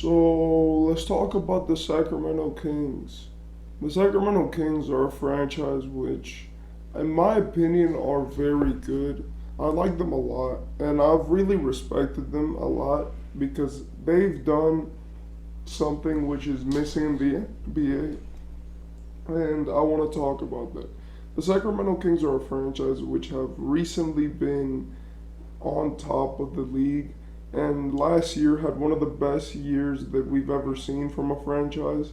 So let's talk about the Sacramento Kings. The Sacramento Kings are a franchise which, in my opinion, are very good. I like them a lot, and I've really respected them a lot because they've done something which is missing in the NBA, and I want to talk about that. The Sacramento Kings are a franchise which have recently been on top of the league, and last year had one of the best years that we've ever seen from a franchise,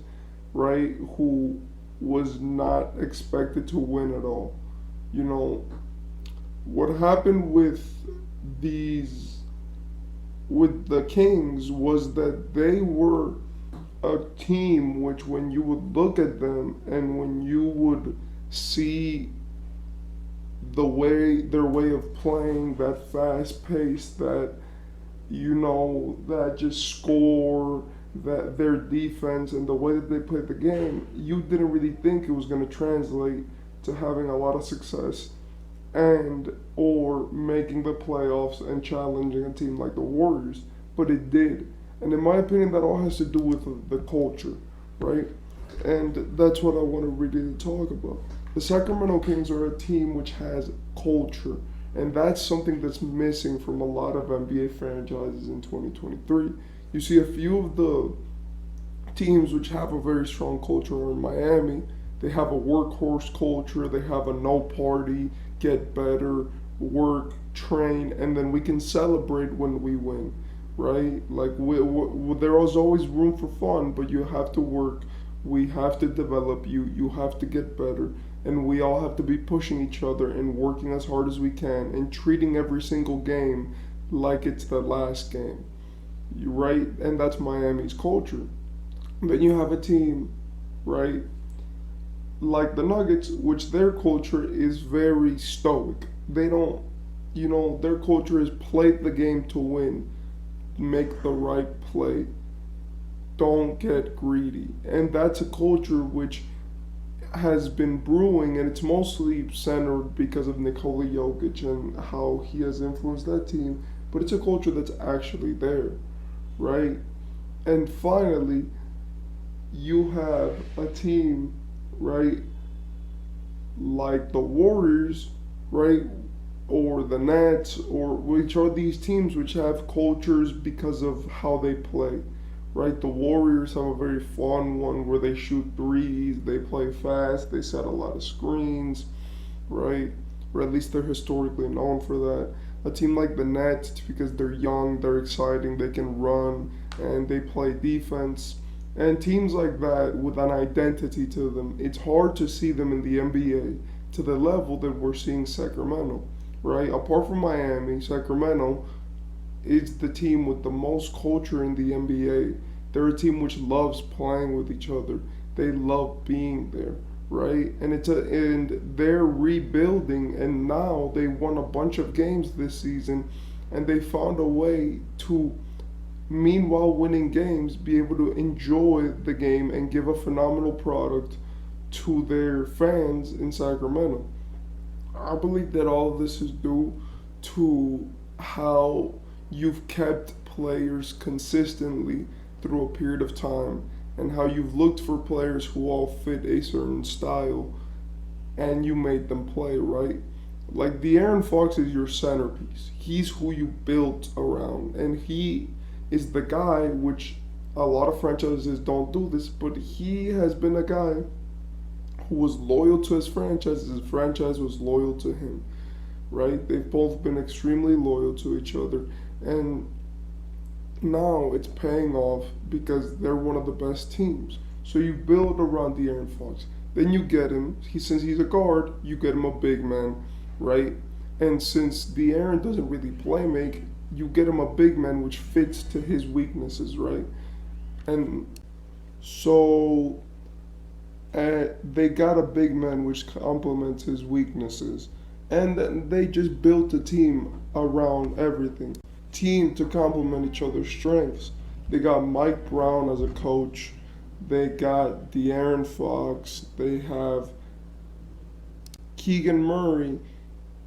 right? Who was not expected to win at all. You know, what happened these with the Kings was that they were a team which, when you would look at them and when you would see their way of playing, that fast pace, that just score, that their defense and the way that they played the game, you didn't really think it was going to translate to having a lot of success and or making the playoffs and challenging a team like the Warriors, but it did. And in my opinion, that all has to do with the culture, right? And that's what I want to really talk about. The Sacramento Kings are a team which has culture, and that's something that's missing from a lot of NBA franchises in 2023. You see a few of the teams which have a very strong culture are in Miami. They have a workhorse culture, they have a no party, get better, work, train, and then we can celebrate when we win, right? Like there is always room for fun, but you have to work. We have to develop you. You have to get better, and we all have to be pushing each other and working as hard as we can and treating every single game like it's the last game. You right, and that's Miami's culture. Then you have a team, right, like the Nuggets, which their culture is very stoic. They don't, their culture is play the game to win, make the right play, don't get greedy. And that's a culture which has been brewing, and it's mostly centered because of Nikola Jokic and how he has influenced that team. But it's a culture that's actually there, right? And finally, you have a team, right, like the Warriors, right, or the Nets, or which are these teams which have cultures because of how they play, right? The Warriors have a very fun one where they shoot threes, they play fast, they set a lot of screens, right? Or at least they're historically known for that. A team like the Nets, because they're young, they're exciting, they can run, and they play defense. And teams like that with an identity to them, it's hard to see them in the NBA to the level that we're seeing Sacramento, right? Apart from Miami, Sacramento is the team with the most culture in the NBA. They're a team which loves playing with each other. They love being there, right? And they're rebuilding, and now they won a bunch of games this season, and they found a way to, meanwhile winning games, be able to enjoy the game and give a phenomenal product to their fans in Sacramento. I believe that all of this is due to how you've kept players consistently through a period of time, and how you've looked for players who all fit a certain style and you made them play, right? Like De'Aaron Fox is your centerpiece. He's who you built around, and he is the guy which a lot of franchises don't do this, but he has been a guy who was loyal to his franchise. His franchise was loyal to him, right? They've both been extremely loyal to each other, and now it's paying off because they're one of the best teams. So you build around De'Aaron Fox. Then you get him, since he's a guard, you get him a big man, right? And since De'Aaron doesn't really play make, you get him a big man which fits to his weaknesses, right? And so they got a big man which complements his weaknesses. And then they just built a team around everything. Team to complement each other's strengths. They got Mike Brown as a coach. They got De'Aaron Fox. They have Keegan Murray,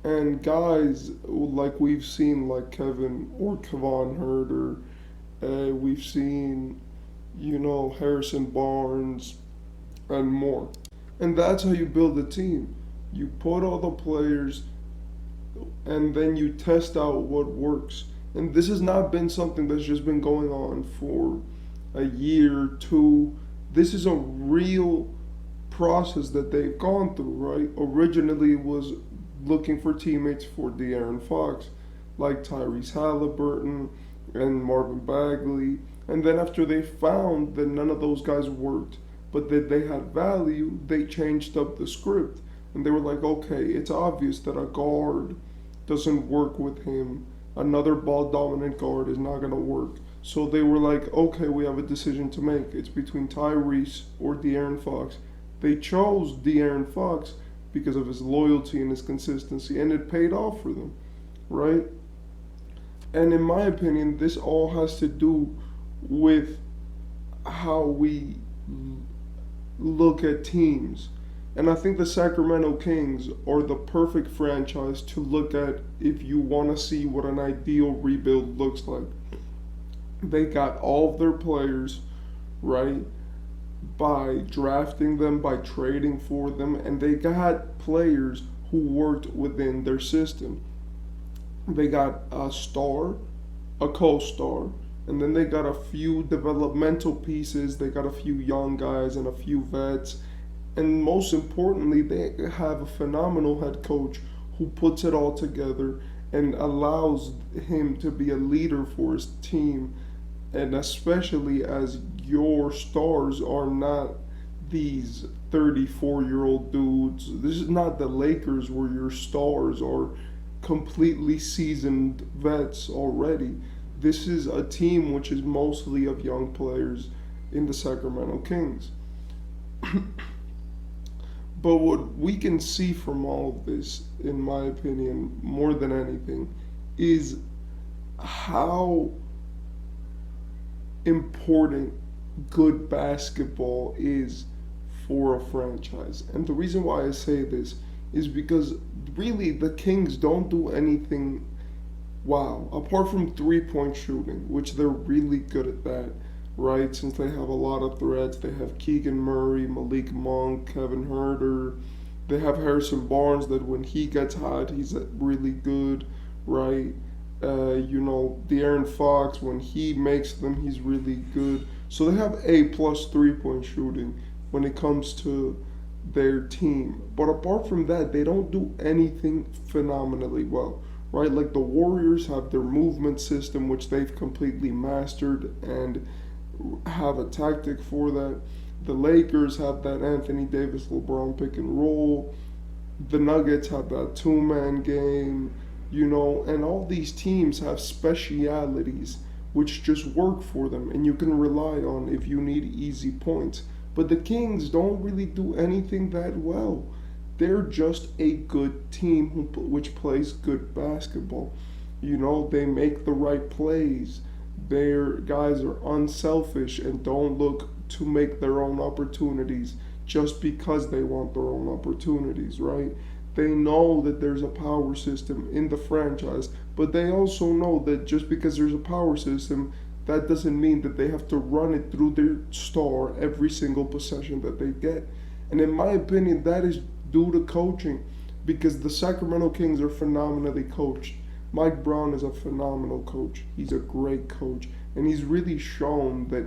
and guys like we've seen like Kevin or Kevon Herter, We've seen, Harrison Barnes and more. And that's how you build a team. You put all the players and then you test out what works. And this has not been something that's just been going on for a year, two. This is a real process that they've gone through, right? Originally it was looking for teammates for De'Aaron Fox, like Tyrese Halliburton and Marvin Bagley. And then after they found that none of those guys worked, but that they had value, they changed up the script. And they were like, okay, it's obvious that a guard doesn't work with him. Another ball dominant guard is not going to work. So they were like, okay, we have a decision to make. It's between Tyrese or De'Aaron Fox. They chose De'Aaron Fox because of his loyalty and his consistency, and it paid off for them, right? And in my opinion, this all has to do with how we look at teams. And I think the Sacramento Kings are the perfect franchise to look at if you want to see what an ideal rebuild looks like. They got all of their players, right, by drafting them, by trading for them, and they got players who worked within their system. They got a star, a co-star, and then they got a few developmental pieces. They got a few young guys and a few vets. And most importantly, they have a phenomenal head coach who puts it all together and allows him to be a leader for his team. And especially as your stars are not these 34-year-old dudes. This is not the Lakers where your stars are completely seasoned vets already. This is a team which is mostly of young players in the Sacramento Kings. But what we can see from all of this, in my opinion, more than anything, is how important good basketball is for a franchise. And the reason why I say this is because really the Kings don't do anything wow, apart from 3-point shooting, which they're really good at that, right? Since they have a lot of threats, they have Keegan Murray, Malik Monk, Kevin Huerter. They have Harrison Barnes that when he gets hot, he's really good, right? De'Aaron Fox, when he makes them, he's really good. So they have A+ 3-point shooting when it comes to their team. But apart from that, they don't do anything phenomenally well, right? Like the Warriors have their movement system, which they've completely mastered and have a tactic for that. The Lakers have that Anthony Davis, LeBron pick and roll. The Nuggets have that two-man game, and all these teams have specialities which just work for them and you can rely on if you need easy points. But the Kings don't really do anything that well. They're just a good team which plays good basketball. They make the right plays. Their guys are unselfish and don't look to make their own opportunities just because they want their own opportunities, right? They know that there's a power system in the franchise, but they also know that just because there's a power system, that doesn't mean that they have to run it through their star every single possession that they get. And in my opinion, that is due to coaching, because the Sacramento Kings are phenomenally coached. Mike Brown is a phenomenal coach. He's a great coach, and he's really shown that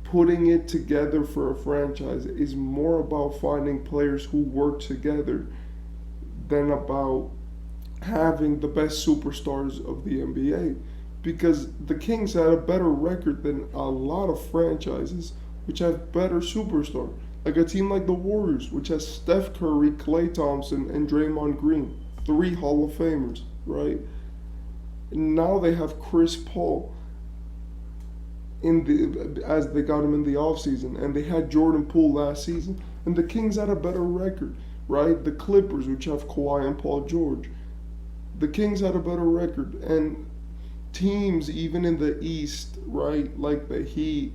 putting it together for a franchise is more about finding players who work together than about having the best superstars of the NBA. Because the Kings had a better record than a lot of franchises which have better superstars. Like a team like the Warriors, which has Steph Curry, Klay Thompson, and Draymond Green, 3 Hall of Famers, right? And now they have Chris Paul as they got him in the offseason, and they had Jordan Poole last season, and the Kings had a better record, right? The Clippers, which have Kawhi and Paul George, the Kings had a better record, and teams even in the East, right, like the Heat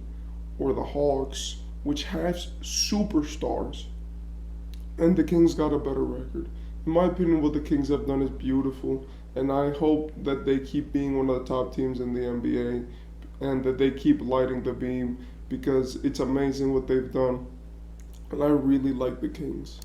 or the Hawks, which have superstars, and the Kings got a better record. In my opinion, what the Kings have done is beautiful, and I hope that they keep being one of the top teams in the NBA. and that they keep lighting the beam because it's amazing what they've done. And I really like the Kings.